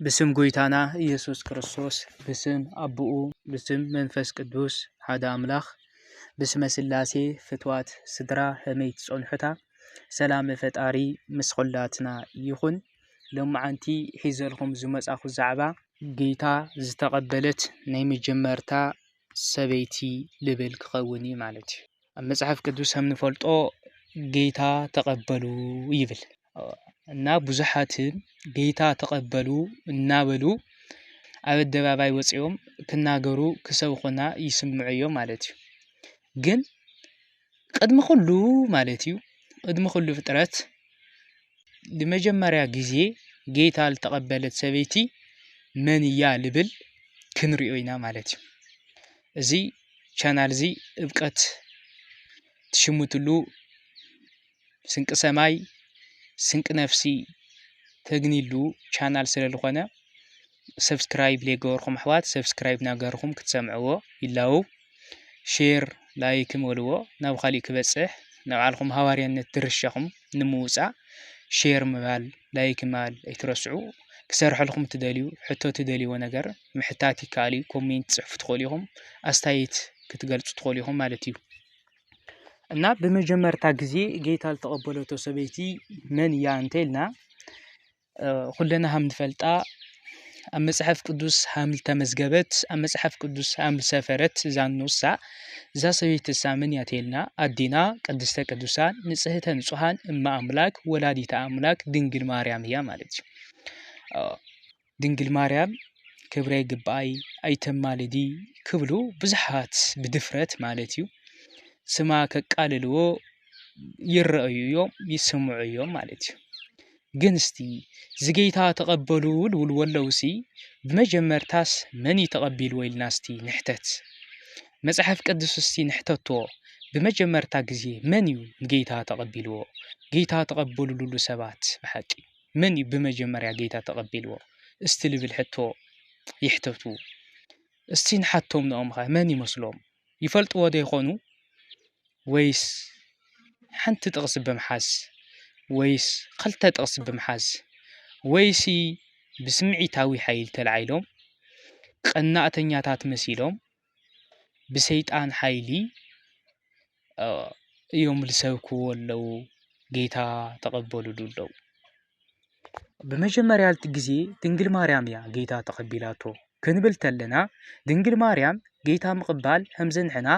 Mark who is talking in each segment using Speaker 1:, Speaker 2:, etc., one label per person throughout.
Speaker 1: بسم قويتانا إيسوس كريستوس بسم أبوه بسم منفس قدوس هذا أملاخ بسم سلاسي فتوات سدرا هميت صنحتا سلام فتاري مسخلاتنا يخون لما عنتي حيزلهم زمس أخو زعبا جيتا زتقبلت نيم جمرتا سبيتي لبل كخوني مالتي المصحف قدوس هم نفلطو جيتا تقبلوا يبل እና ብዙሓትን ጌታ ተቀበሉ እናበሉ ኣብ ኣደባባይ ወፂኦም ክናገሩ ክሰብኹና ይስምዑዮም ማለት እዩ ግን ቅድሚ ኩሉ ማለት እዩ ቅድሚ ኩሉ ፍጥረት ለመጀመርያ ግዜ ጌታ ዝተቀበለት ሰበይቲ መን እያ ልብል ክንሪኦ ኢና ማለት እዩ እዚ ቻናል እዚ እብቀት ትሽሙትሉ ስንቅ ሰማይ ስንቅ ነፍሲ ተግኒሉ ቻናል ስለልኾነ ሰብስክራይብ ለገበርኩም ኣሕዋት ሰብስክራይብ ናገርኩም ክትሰምዕዎ ይላው ሼር ላይክ መልዎ ናብ ካሊእ ክበጽሕ ናብ ዓልኩም ሃዋርያነት ድርሻኹም ንምውጻእ ሼር ምባል ላይክ ምባል ኣይትረስዑ ክሰርሐልኩም ትደልዩ ሕቶ ትደልይዎ ነገር ምሕታት ይካሊ ኮሜንት ጽሕፉ ትኸሊኹም ኣስተያየት ክትገልጹ ትኸሊኹም ማለት እዩ እና በመጀመርታ ጊዜ ጌታ ተቀበለቶ ሰበይቲ መን ያ እንተልና ኩለና ሃም ንፈልጣ ኣብ መጽሐፍ ቅዱስ ሃም ተመዝገበት ኣብ መጽሐፍ ቅዱስ ሃም ሰፈረት ዛንውሳ እዛ ሰበይቲ ሳምን ያተልና ኣዲና ቅድስተ ቅዱሳን ንጽህተ ንጹሃን እማ ኣምላክ ወላዲተ ኣምላክ ድንግል ማርያም እያ ማለት እዩ ድንግል ማርያም ክብረ ይግባይ ኣይተማልዲ ክብሉ ብዙሓት ብድፍረት ማለት እዩ ስማ ከቃልልዎ ይረአዩዮም ይስምዑዮም ማለት እዩ ግን እስቲ ዝጌታ ተቀበሉ ወለውሲ በመጀመርታስ መን ይተቀበሉ ወይልናስቲ ንሕተት መጽሐፍ ቅዱስ እስቲ ንሕተቶ በመጀመርታ ጊዜ መን እዩ ጌታ ተቀበልዎ ጌታ ተቀበሉሉ ሰባት በሐቂ መን እዩ በመጀመርያ ጌታ ተቀበልዎ እስቲ ልብል ሕቶ ይሕተቱ እስቲ ንሓቶም ነኦም መን ይመስሎም ይፈልጥዎ ደይኾኑ ወይስ ሓንቲ ጥቅስ በመሓዝ ወይስ ክልተ ጥቅስ በመሓዝ ወይስ ብስምዒታዊ ኃይል ተላዒሎም ቀናእተኛታት መሲሎም ብሰይጣን ኃይሊ እዮም ልሰብክዎ ኣለዉ ጌታ ተቀበሉሉ በመጀመርያ ጊዜ ድንግል ማርያም ያ ጌታ ተቀቢላቶ ክንብል ተለና ድንግል ማርያም ጌታ ምቅባል همزنحنا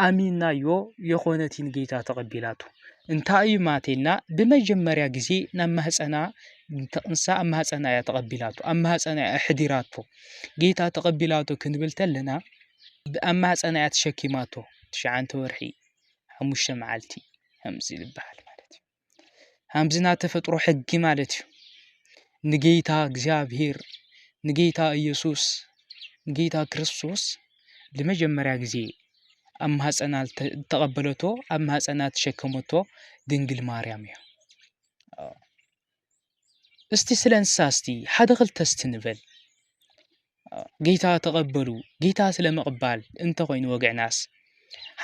Speaker 1: አሚና የኾነቲን ጌታ ተቀቢላቱ እንታይ ማቴልና በመጀመርያ ጊዜ ናማህፀና እንሳ አማህፀና ያ ተቀቢላቱ አማህፀና ሕዲራቶ ጌታ ተቀቢላቱ ክንብል ተለና አማህፀና ያ ተሸኪማቶ 9 ወርሒ 5 መዓልቲ همز ይልባል ማለት እዩ همزና ተፈጥሮ ሕጊ ማለት እዩ ንጌታ እግዚአብሔር ንጌታ ኢየሱስ ጌታ ክርስቶስ ለመጀመርያ ጊዜ አማህፀና ተቀበለቶ አማህፀና ተሸከመቶ ድንግል ማርያም ያ እስቲ ስለንሳስቲ ሓደ ክልተስቲ ንበል ጌታ ተቀበሉ ጌታ ስለመቅባል እንተ ኮይኑ ወግዕናስ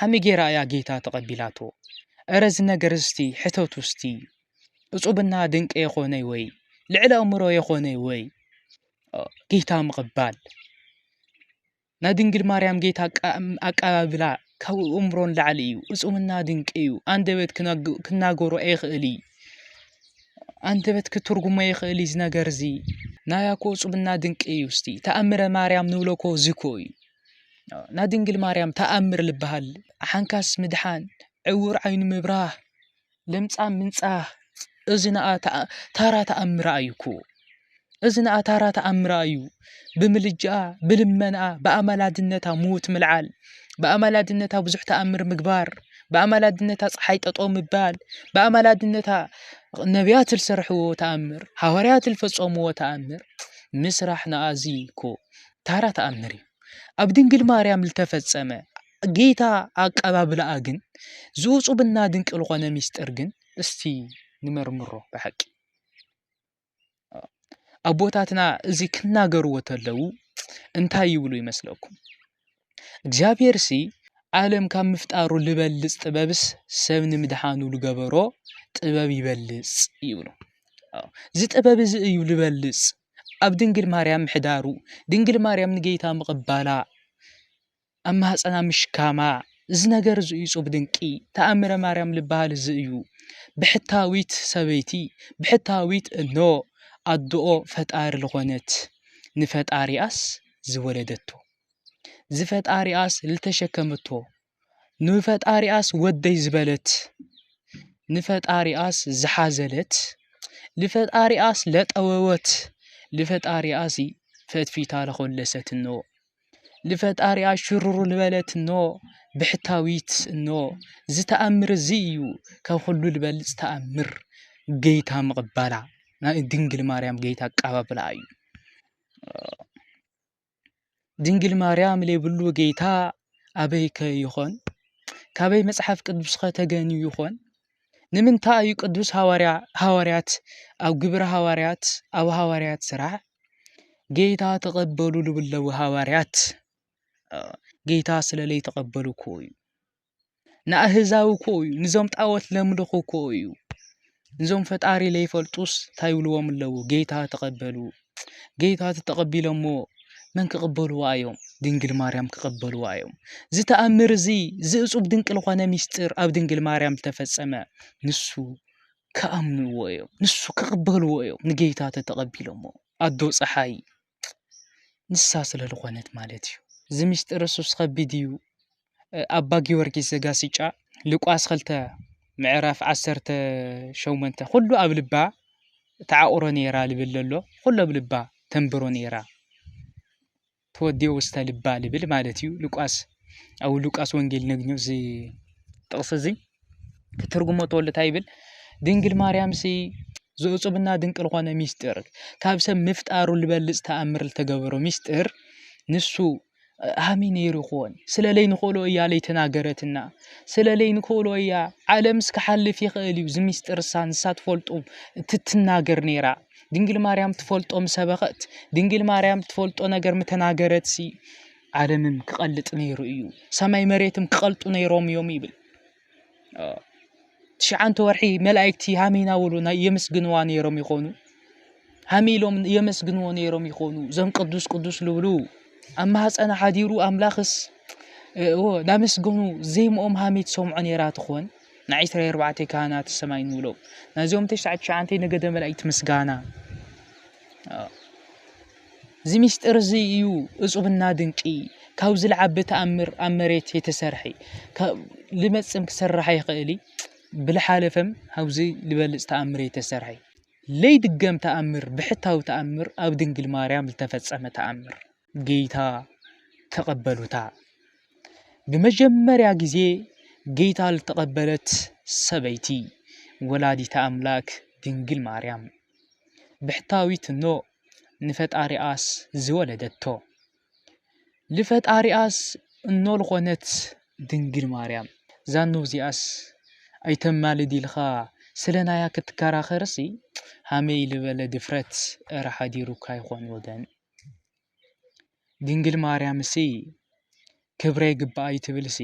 Speaker 1: ሃሚጌራ ያ ጌታ ተቀቢላቶ አረዝ ነገር እስቲ ሕተቱ እስቲ እጹብና ድንቅ የኾነ ወይ ልዕለ እምሮ የኾነ ወይ ጌታ መቅባል ናድንግል ማርያም ጌታ አቀባብላ ካብ እምሮን ላዕሊ እዩ እጹምና ድንቅ እዩ አንደበት ክናገሮ አይኽእሊ አንደበት ክትርጉሞ አይኽእሊ ዝነገር እዚ ናያኮ እጹምና ድንቅ እዩ እስቲ ተአምረ ማርያም ንብለኮ ዝኮ እዩ ናድንግል ማርያም ተአምር ልበሃል ሓንካስ ምድሓን ዕውር ዓይኑ ምብራህ ለምጻም ምንጻህ እዝና ታራ ተአምራ እዩኮ እዝና ታራ ተአምራ እዩ ብምልጃ ብልመና በአመላድነታ ሞት ምልዓል በአመላድነታ ብዙሕ ተአምር ምግባር በአመላድነታ ፀሐይ ጠጦ ምባል በአመላድነታ ነቢያት ልሰርሕዎ ተአምር ሐዋርያት ልፈጸምዎ ተአምር ምስራሕና አዚኮ ታራ ተአምር ኣብ ድንግል ማርያም ልተፈጸመ ጌታ አቀባብላ ግን ዝውጹብና ድንቅ ልኾነ ሚስጥር ግን እስቲ ንመርምሮ በሐቂ አቦታትና እዚ ክናገርዎ ተለው እንታይ ይብሉ ይመስለኩም እግዚአብሔር ሲ ዓለም ካብ ምፍጣሩ ልበልጽ ጥበብስ ሰብ ንምድሓኑ ልገበሮ ጥበብ ይበልጽ ይብሉ እዚ ጥበብ እዚ እዩ ልበልጽ ኣብ ድንግል ማርያም ምሕዳሩ ድንግል ማርያም ንጌታ ምቕባላ ኣብ ማህፀና ምሽካማ እዚ ነገር እዚ እዩ እጹብ ድንቂ ተኣምረ ማርያም ልበሃል እዚ እዩ ብሕታዊት ሰበይቲ ብሕታዊት እኖ ኣዶኦ ፈጣሪ ዝኾነት ንፈጣሪኣስ ዝወለደቶ ዝፈጣሪኣስ ልተሸከመቶ ንፈጣሪኣስ ወደይ ዝበለት ንፈጣሪኣስ ዝሓዘለት ንፈጣሪኣስ ለጠወወት ንፈጣሪኣስ ፈትፊታ ለኾለሰት እኖ ንፈጣሪኣስ ሽሩሩ ልበለት እኖ ብሕታዊት እኖ ዝተኣምር እዚ እዩ ካብ ኩሉ ልበልፅ ተኣምር ጌታ ምቕባላ ናይ ድንግል ማርያም ጌታ ኣቀባብላ እዩ ድንግል ማርያም ለይብሉ ጌታ ኣበይ ከ ይኾን ካበይ መጽሓፍ ቅዱስ ከተገንዩ ይኾን ንምንታይ እዩ ቅዱስ ሐዋርያት ኣብ ግብረ ሐዋርያት ኣብ ሐዋርያት ስራሕ ጌታ ተቐበሉ ልብለው ሐዋርያት ጌታ ስለለይ ተቐበሉ እኮ እዩ ንኣህዛው እኮ እዩ ንዞም ጣዖት ለምልኹ እኮ እዩ ንዞም ፈጣሪ ለይፈልጡስ እንታይ ይብልዎም ኣለዉ ጌታ ተቐበሉ ጌታ ተቐቢሎሞ መን ክቕበልዋ እዮም ድንግል ማርያም ክቕበልዋ እዮም ዝተኣምር እዚ ዝእጹብ ድንቂ ዝኾነ ምስጢር ኣብ ድንግል ማርያም ዝተፈጸመ ንሱ ከኣምንዎ እዮም ንሱ ክቕበልዎ እዮም ንጌታ ተቐቢሎሞ ኣዶ ፀሓይ ንሳ ስለ ዝኾነት ማለት እዩ እዚ ምስጢር እሱስ ከቢድ እዩ ኣባ ጊዮርጊስ ዘጋስጫ ሉቃስ 2 ምዕራፍ 18 ኩሉ ኣብ ልባ ተዓቁሮ ነይራ ልብል ኣሎ ኩሉ ኣብ ልባ ተንብሮ ነይራ ተወዲኡ ውስተ ልባ ልብል ማለት እዩ ሉቃስ ኣብ ሉቃስ ወንጌል ነግኘው እዚ ጥቕስ እዚ ክትርጉሞ ተወልታ ይብል ድንግል ማርያም ሲ ዝእጹብና ድንቅ ዝኾነ ምስጢር ካብ ሰብ ምፍጣሩ ልበልጽ ተኣምር ልተገበሮ ምስጢር ንሱ ሃሚ ነይሩ ይኾን ስለለይ ንኽእሎ እያ ለይተናገረትና ስለለይ ንኽእሎ እያ ዓለምስ ክሓልፍ ይኽእል እዩ ዝምስጢር ንሳ ትፈልጡ ትትናገር ነይራ ድንግል ማርያም ትፈልጦም ሰበኸት ድንግል ማርያም ትፈልጦ ነገር ምተናገረት ሲ ዓለምም ክቐልጥ ነይሩ እዩ ሰማይ መሬትም ክቐልጡ ነይሮም እዮም ይብል ትሽዓንተ ወርሒ መላእክቲ ሃሚና ውሉና የመስግንዋ ነይሮም ይኾኑ ሃሚሎም የመስግንዎ ነይሮም ይኾኑ ዘም ቅዱስ ቅዱስ ልብሉ ኣብ ማህፀና ሓዲሩ ኣምላኽስ ናመስግኑ ዘይምኦም ሃሚት ሰምዖ ነይራ ትኾን ንዒስራ ኣርባዕተ ካህናት ሰማይ ንብሎም ናዚኦም ተሽዓተ ነገደ መላእክት ምስጋና እዚ ምስጢር እዚ እዩ እጹብና ድንቂ ካብ ዝለዓበ ተኣምር ኣብ መሬት የተሰርሐ ልመጽም ክሰርሐ ይኽእል ብልሓለፈም ኣብዚ ልበልጽ ተኣምር የተሰርሐ ለይድገም ተኣምር ብሕታዊ ተኣምር ኣብ ድንግል ማርያም ዝተፈጸመ ተኣምር ጌታ ተቐበሉታ በመጀመሪያ ጊዜ ጌታ ልተቐበለት ሰበይቲ ወላዲተ ኣምላክ ድንግል ማርያም ብሕታዊት እኖ ንፈጣሪኣስ ዝወለደቶ ልፈጣሪኣስ እኖ ልኾነት ድንግል ማርያም ዛኖ እዚኣስ ኣይተማልድ ኢልኻ ስለናያ ክትከራኸርሲ ሃመይ ልበለ ድፍረት ሓዲሩካ ይኾን ወገን ድንግል ማርያም ሲ ክብረይ ግባኣይ ትብልሲ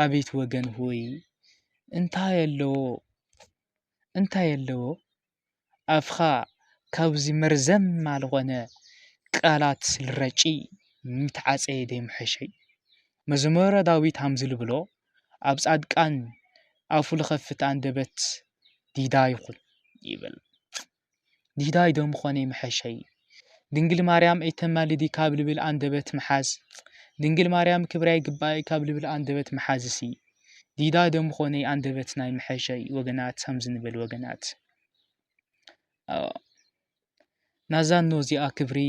Speaker 1: ኣቤት ወገን ሆይ እንታይ ኣለዎ ኣፍኻ ካብዚ መርዘማ ልኾነ ቃላት ልረጪ ምትዓፀየ ደይምሐሸይ መዝሙረ ዳዊት ሃምዚ ልብሎ ኣብ ጻድቃን ኣፉ ልኸፍት አንደበት ዲዳ ይኹን ይብል ዲዳይ ደም ኾነ ይምሐሸይ ድንግል ማርያም ኣይተማልዲ ካብ ልብል አንደበት መሓዝ ድንግል ማርያም ክብራይ ግባይ ካብ ልብል አንደበት መሓዝሲ ዲዳ ደም ኾነ አንደበት ናይ መሐሸይ ወገናት ሃምዚ ንብል ወገናት ናዛኖ እዚኣ ክብሪ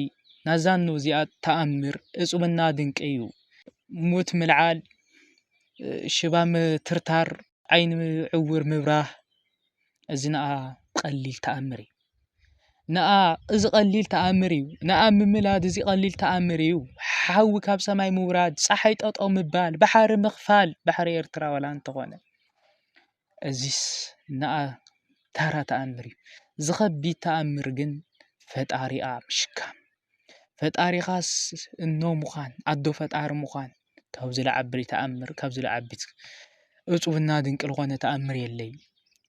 Speaker 1: ናዛኖ እዚኣ ተኣምር እጹብና ድንቂ እዩ ሞት ምልዓል ሽባም ትርታር ዓይን ዕውር ምብራህ እዚ ነኣ ቀሊል ተኣምር እዩ ነኣ እዚ ቀሊል ተኣምር እዩ ነኣ ምምላድ እዚ ቀሊል ተኣምር እዩ ሓዊ ካብ ሰማይ ምውራድ ፀሓይ ጠጠው ምባል ባሕሪ ምኽፋል ባሕሪ ኤርትራ ወላ እንተኾነ እዚስ ነኣ ተራ ተኣምር እዩ ዝኸቢድ ተኣምር ግን ፈጣሪኣ ምሽካም ፈጣሪኻስ እኖ ምዃን ኣዶ ፈጣሪ ምዃን ካብ ዝለዓቢ ተኣምር ካብ ዝለዓቢ እጹብና ድንቂ ልኾነ ተኣምር የለይ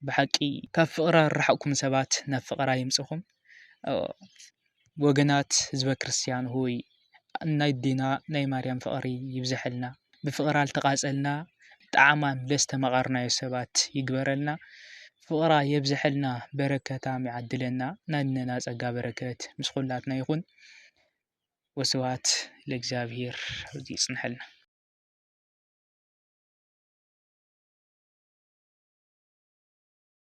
Speaker 1: ብሓቂ ካብ ፍቕራ ርሓቕኩም ሰባት ናብ ፍቕራ ይምጽኹም ወገናት ህዝበ ክርስቲያን ሆይ ናይ ዲና ናይ ማርያም ፍቕሪ ይብዝሐልና ብፍቕራ ልተቓጸልና ጣዕማን ለስተመቓርናዮ ሰባት ይግበረልና ፍቕራ የብዝሐልና በረከታ ይዓድለና ናንነና ጸጋ በረከት ምስ ኩላትና ይኹን ወስብሐት ለእግዚአብሔር ይጽንሐልና